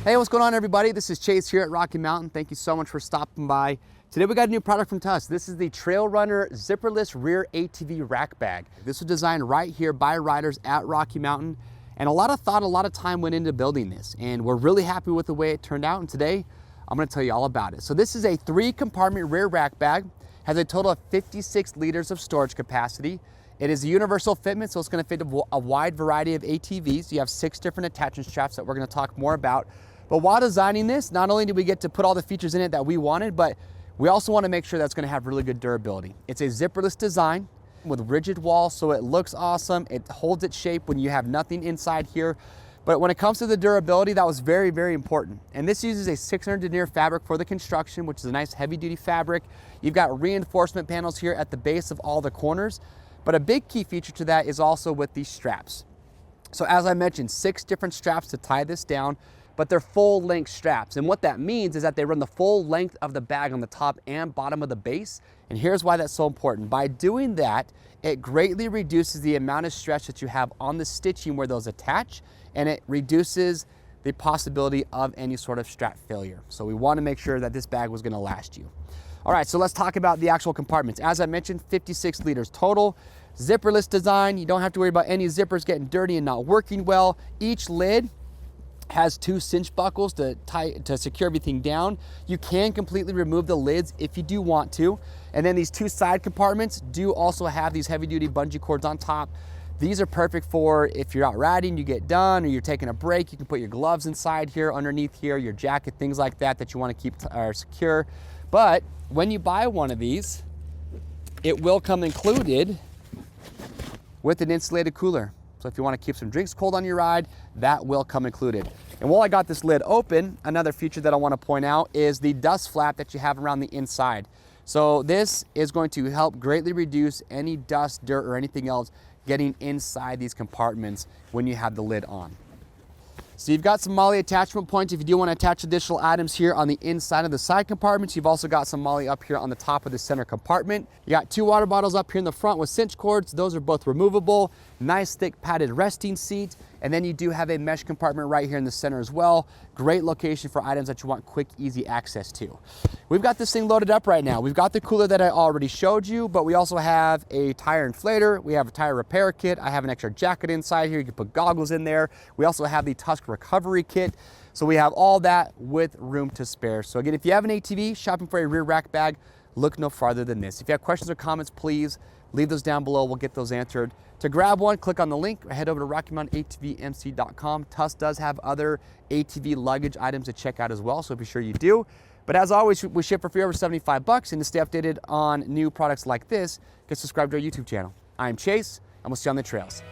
Hey, what's going on, everybody? This is Chase here at Rocky Mountain. Thank you so much for stopping by. Today we got a new product from Tusk. This is the Trail Runner Zipperless Rear ATV Rack Bag. This was designed right here by riders at Rocky Mountain, and a lot of thought, a lot of time went into building this, and we're really happy with the way it turned out, and today I'm going to tell you all about it. So this is a 3-compartment rear rack bag, has a total of 56 liters of storage capacity. It is a universal fitment, so it's going to fit a wide variety of ATVs. You have 6 different attachment straps that we're going to talk more about. But while designing this, not only did we get to put all the features in it that we wanted, but we also want to make sure that's going to have really good durability. It's a zipperless design with rigid walls, so it looks awesome. It holds its shape when you have nothing inside here. But when it comes to the durability, that was very, very important. And this uses a 600 denier fabric for the construction, which is a nice heavy-duty fabric. You've got reinforcement panels here at the base of all the corners. But a big key feature to that is also with these straps. So as I mentioned, 6 different straps to tie this down, but they're full-length straps. And what that means is that they run the full length of the bag on the top and bottom of the base. And here's why that's so important. By doing that, it greatly reduces the amount of stretch that you have on the stitching where those attach, and it reduces the possibility of any sort of strap failure. So we want to make sure that this bag was going to last you. All right, so let's talk about the actual compartments. As I mentioned, 56 liters total. Zipperless design. You don't have to worry about any zippers getting dirty and not working well. Each lid has 2 cinch buckles to secure everything down. You can completely remove the lids if you do want to. And then these 2 side compartments do also have these heavy duty bungee cords on top. These are perfect for if you're out riding, you get done, or you're taking a break, you can put your gloves inside here, underneath here, your jacket, things like that that you want to keep secure. But when you buy one of these, it will come included with an insulated cooler. So if you want to keep some drinks cold on your ride, that will come included. And while I got this lid open, another feature that I want to point out is the dust flap that you have around the inside. So this is going to help greatly reduce any dust, dirt, or anything else getting inside these compartments when you have the lid on. So you've got some MOLLE attachment points if you do want to attach additional items here on the inside of the side compartments. You've also got some MOLLE up here on the top of the center compartment. You got 2 water bottles up here in the front with cinch cords. Those are both removable. Nice thick padded resting seat. And then you do have a mesh compartment right here in the center as well. Great location for items that you want quick, easy access to. We've got this thing loaded up right now. We've got the cooler that I already showed you, but we also have a tire inflator. We have a tire repair kit. I have an extra jacket inside here. You can put goggles in there. We also have the Tusk recovery kit. So we have all that with room to spare. So again, if you have an ATV shopping for a rear rack bag, look no farther than this. If you have questions or comments, please leave those down below. We'll get those answered. To grab one, click on the link or head over to RockyMountainATVMC.com. Tusk does have other ATV luggage items to check out as well, so be sure you do. But as always, we ship for free over 75 bucks, and to stay updated on new products like this, get subscribed to our YouTube channel. I'm Chase, and we'll see you on the trails.